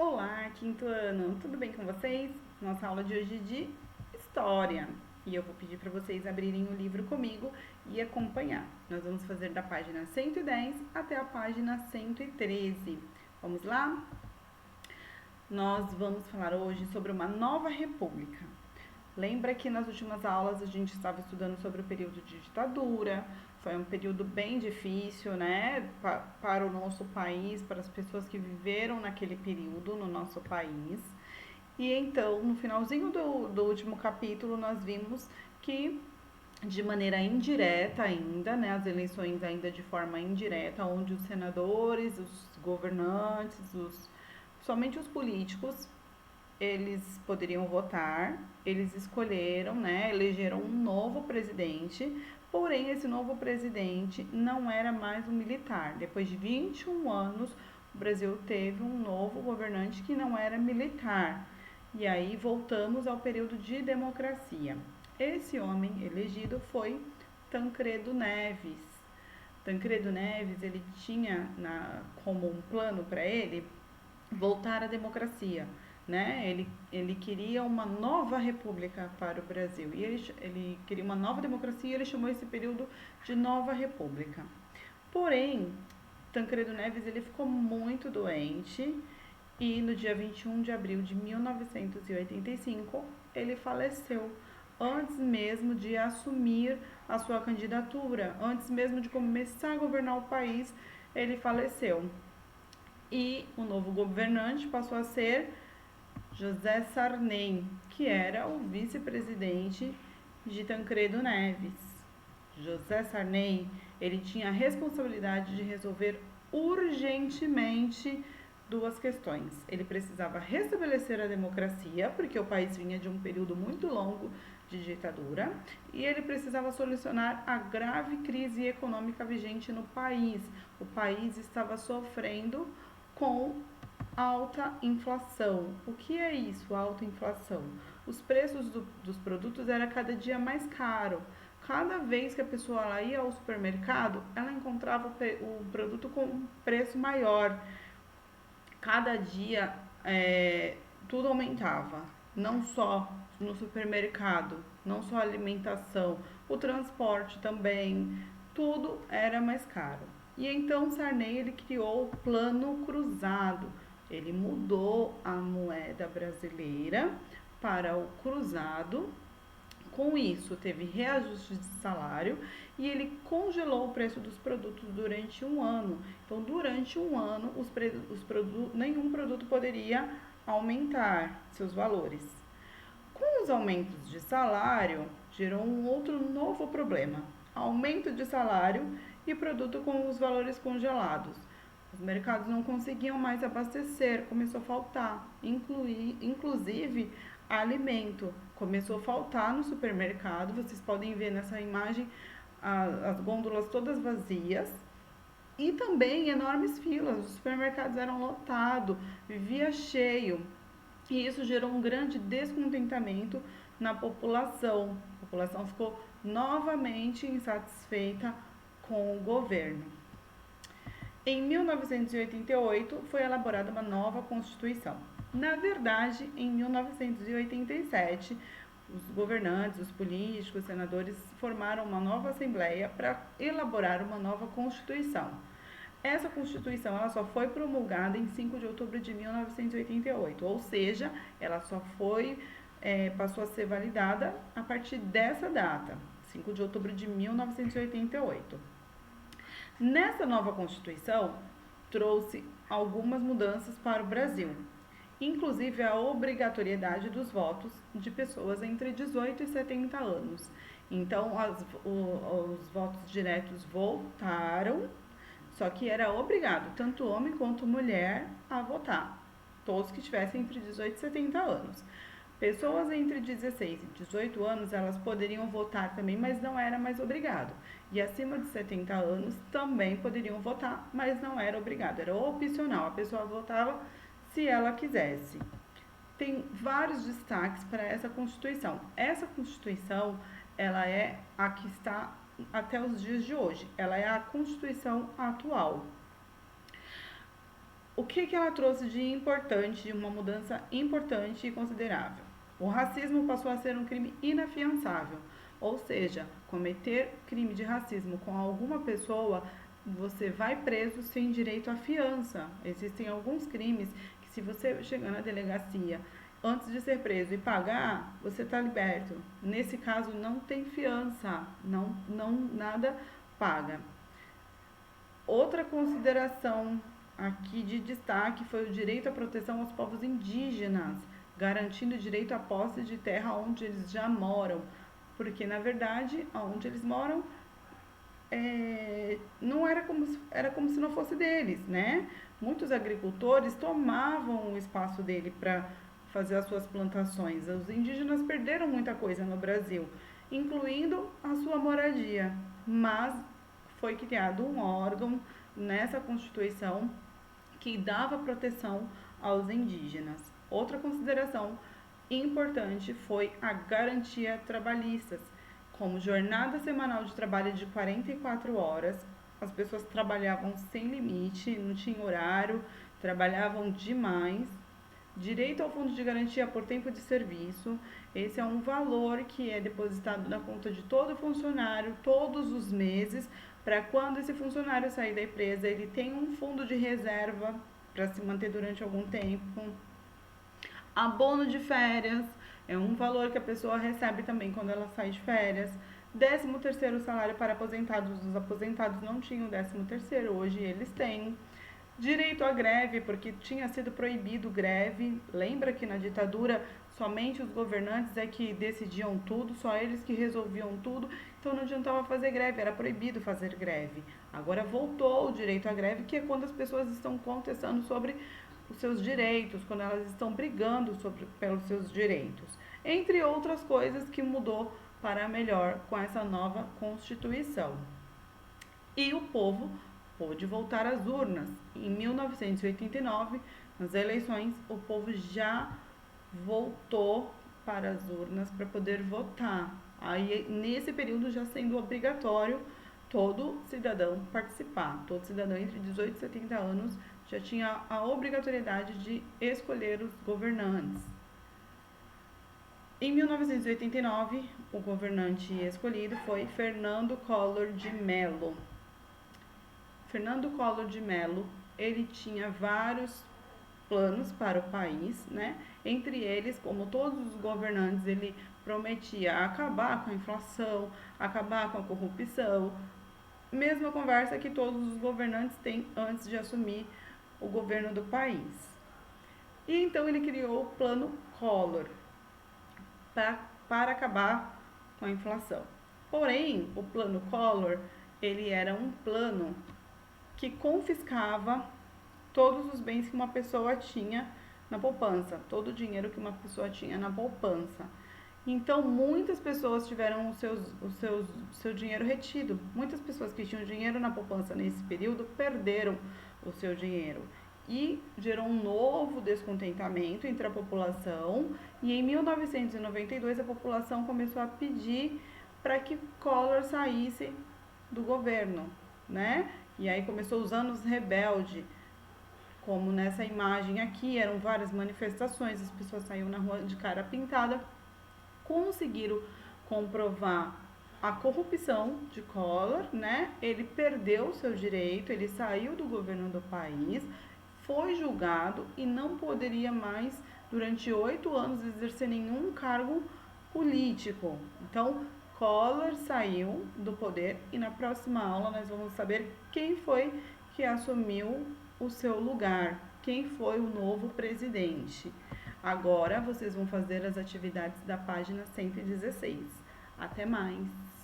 Olá, quinto ano, tudo bem com vocês? Nossa aula de hoje é de História e eu vou pedir para vocês abrirem o livro comigo e acompanhar. Nós vamos fazer da página 110 até a página 113. Vamos lá? Nós vamos falar hoje sobre uma nova república. Lembra que nas últimas aulas a gente estava estudando sobre o período de ditadura, foi um período bem difícil, né, para o nosso país, para as pessoas que viveram naquele período no nosso país. E então, no finalzinho do último capítulo, nós vimos que de maneira indireta ainda, né, as eleições ainda de forma indireta, onde os senadores, os governantes, somente os políticos eles poderiam votar, eles escolheram, né, elegeram um novo presidente, porém esse novo presidente não era mais um militar. Depois de 21 anos, o Brasil teve um novo governante que não era militar. E aí voltamos ao período de democracia. Esse homem elegido foi Tancredo Neves. Tancredo Neves, ele tinha como um plano para ele voltar à democracia, né? Ele queria uma nova república para o Brasil e ele queria uma nova democracia e ele chamou esse período de Nova República. Porém, Tancredo Neves ele ficou muito doente e no dia 21 de abril de 1985 ele faleceu antes mesmo de assumir a sua candidatura, antes mesmo de começar a governar o país, ele faleceu. E o novo governante passou a ser José Sarney, que era o vice-presidente de Tancredo Neves. José Sarney, ele tinha a responsabilidade de resolver urgentemente duas questões. Ele precisava restabelecer a democracia, porque o país vinha de um período muito longo de ditadura, e ele precisava solucionar a grave crise econômica vigente no país. O país estava sofrendo com alta inflação. O que é isso, alta inflação? Os preços dos produtos era cada dia mais caro. Cada vez que a pessoa ela ia ao supermercado, ela encontrava o produto com um preço maior. Cada dia tudo aumentava, não só no supermercado, não só a alimentação, o transporte também, tudo era mais caro. E então Sarney ele criou o Plano Cruzado. Ele mudou a moeda brasileira para o cruzado. Com isso, teve reajuste de salário e ele congelou o preço dos produtos durante um ano. Então, durante um ano, nenhum produto poderia aumentar seus valores. Com os aumentos de salário, gerou um outro novo problema: aumento de salário e produto com os valores congelados. Os mercados não conseguiam mais abastecer, começou a faltar, inclusive alimento. Começou a faltar no supermercado, vocês podem ver nessa imagem as gôndolas todas vazias e também enormes filas. Os supermercados eram lotados, vivia cheio. E isso gerou um grande descontentamento na população. A população ficou novamente insatisfeita com o governo. Em 1988 foi elaborada uma nova Constituição. Na verdade, em 1987, os governantes, os políticos, os senadores formaram uma nova Assembleia para elaborar uma nova Constituição. Essa Constituição ela só foi promulgada em 5 de outubro de 1988, ou seja, ela só passou a ser validada a partir dessa data, 5 de outubro de 1988. Nessa nova Constituição, trouxe algumas mudanças para o Brasil, inclusive a obrigatoriedade dos votos de pessoas entre 18 e 70 anos. Então, os votos diretos voltaram, só que era obrigado tanto homem quanto mulher a votar, todos que tivessem entre 18 e 70 anos. Pessoas entre 16 e 18 anos, elas poderiam votar também, mas não era mais obrigado. E acima de 70 anos também poderiam votar, mas não era obrigado, era opcional. A pessoa votava se ela quisesse. Tem vários destaques para essa Constituição. Essa Constituição, ela é a que está até os dias de hoje. Ela é a Constituição atual. O que ela trouxe de importante, de uma mudança importante e considerável? O racismo passou a ser um crime inafiançável, ou seja, cometer crime de racismo com alguma pessoa, você vai preso sem direito à fiança. Existem alguns crimes que, se você chegar na delegacia antes de ser preso e pagar, você está liberto. Nesse caso, não tem fiança, nada paga. Outra consideração aqui de destaque foi o direito à proteção aos povos indígenas, garantindo o direito à posse de terra onde eles já moram, porque na verdade, onde eles moram, não era como se não fosse deles, né? Muitos agricultores tomavam o espaço dele para fazer as suas plantações. Os indígenas perderam muita coisa no Brasil, incluindo a sua moradia, mas foi criado um órgão nessa Constituição que dava proteção aos indígenas. Outra consideração importante foi a garantia trabalhistas, como jornada semanal de trabalho de 44 horas, as pessoas trabalhavam sem limite, não tinha horário, trabalhavam demais. Direito ao fundo de garantia por tempo de serviço, esse é um valor que é depositado na conta de todo funcionário todos os meses, para quando esse funcionário sair da empresa, ele tem um fundo de reserva para se manter durante algum tempo. Abono de férias é um valor que a pessoa recebe também quando ela sai de férias. 13º salário para aposentados. Os aposentados não tinham 13º, hoje eles têm. Direito à greve, porque tinha sido proibido greve. Lembra que na ditadura somente os governantes é que decidiam tudo, só eles que resolviam tudo, então não adiantava fazer greve, era proibido fazer greve. Agora voltou o direito à greve, que é quando as pessoas estão contestando sobre os seus direitos, quando elas estão brigando pelos seus direitos. Entre outras coisas que mudou para melhor com essa nova Constituição. E o povo pôde voltar às urnas. Em 1989, nas eleições, o povo já voltou para as urnas para poder votar. Aí, nesse período, já sendo obrigatório todo cidadão participar. Todo cidadão entre 18 e 70 anos já tinha a obrigatoriedade de escolher os governantes. Em 1989, o governante escolhido foi Fernando Collor de Mello. Fernando Collor de Mello, ele tinha vários planos para o país, né? Entre eles, como todos os governantes, ele prometia acabar com a inflação, acabar com a corrupção. Mesma conversa que todos os governantes têm antes de assumir o governo do país. E então ele criou o Plano Collor para acabar com a inflação. Porém, o Plano Collor, ele era um plano que confiscava todos os bens que uma pessoa tinha na poupança, todo o dinheiro que uma pessoa tinha na poupança. Então, muitas pessoas tiveram seu dinheiro retido. Muitas pessoas que tinham dinheiro na poupança nesse período perderam o seu dinheiro. E gerou um novo descontentamento entre a população. E em 1992, a população começou a pedir para que Collor saísse do governo, né? E aí começou os anos rebeldes, como nessa imagem aqui, eram várias manifestações, as pessoas saíam na rua de cara pintada, conseguiram comprovar a corrupção de Collor, né? Ele perdeu o seu direito, ele saiu do governo do país, foi julgado e não poderia mais, durante 8 anos, exercer nenhum cargo político. Então, Collor saiu do poder e na próxima aula nós vamos saber quem foi que assumiu o seu lugar, quem foi o novo presidente. Agora vocês vão fazer as atividades da página 116. Até mais!